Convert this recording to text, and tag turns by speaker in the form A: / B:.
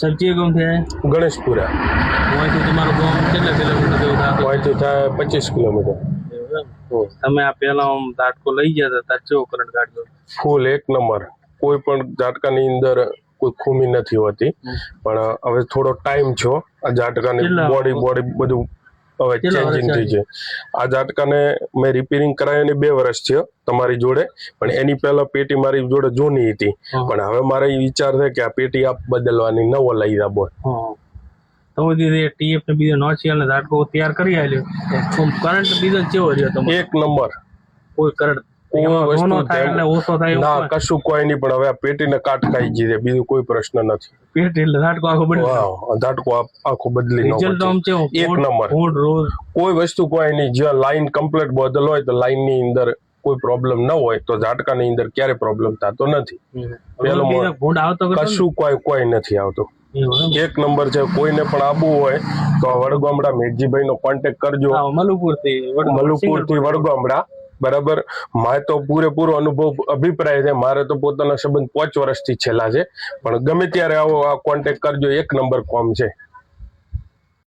A: સચી ગામ છે
B: ગણેશપુરા
A: અહીંથી તમારું ગામ કેટલા કિલોમીટર જેવું થતું
B: અહીંથી થાય 25 કિલોમીટર
A: તમે આ પેલા આમ ઝાટકો લઈ ગયા હતા ત્યારે કેવો કરંટ કાઢ્યો
B: ફૂલ એક નંબર કોઈ પણ ઝાટકાની અંદર કોઈ ખૂમી નથી હોતી પણ હવે થોડો ટાઈમ છો આ ઝાટકાની બોડી બધું હવે ચેન્જિંગ થઈ છે આ ઝાટકાને મેં રિપેરિંગ કરાવીને 2 વર્ષ થયો તમારી જોડે પણ એની પહેલા પેટી મારી જોડે જૂની હતી પણ હવે મારો વિચાર છે કે આ પેટી આપ બદલવાની નવો લઈ જાબો
A: તો ટીએફ ને બીજો નોચિયલ ને ઝાટકો તૈયાર કરી આલ્યો કરંટ બીજો કેવો રહ્યો તમારો
B: એક નંબર
A: કોઈ કરંટ ઓછો થાય
B: ના કશું કોઈ નહીં પણ હવે આ પેટીને કાટ ખાઈ ગઈ બીજું કોઈ પ્રશ્ન નથી
A: પેટી એટલે ઝાટકો આખો બદલી
B: ઝાટકો આખો બદલી
A: રિઝલ્ટ આમ કેવું
B: એક નંબર કોઈ વસ્તુ કોઈ નહીં જ્યાં લાઈન કમ્પ્લીટ બદલ હોય તો લાઈન ની અંદર કોઈ પ્રોબ્લેમ ન હોય તો ઝાટકાની અંદર ક્યારે પ્રોબ્લેમ થતો નથી પેલો કશું કોઈ નથી આવતો એક નંબર છે કોઈને પણ આવવું હોય તો વડગામડા મેઘજીભાઈ નો કોન્ટેક્ટ કરજો મલુપુર થી વડગામડા બરાબર મારે તો પૂરેપૂરો અનુભવ અભિપ્રાય છે મારે તો પોતાના સંબંધ 5 વર્ષથી છેલ્લા છે પણ ગમે ત્યારે આવો આ કોન્ટેક્ટ કરજો એક નંબર કોમ છે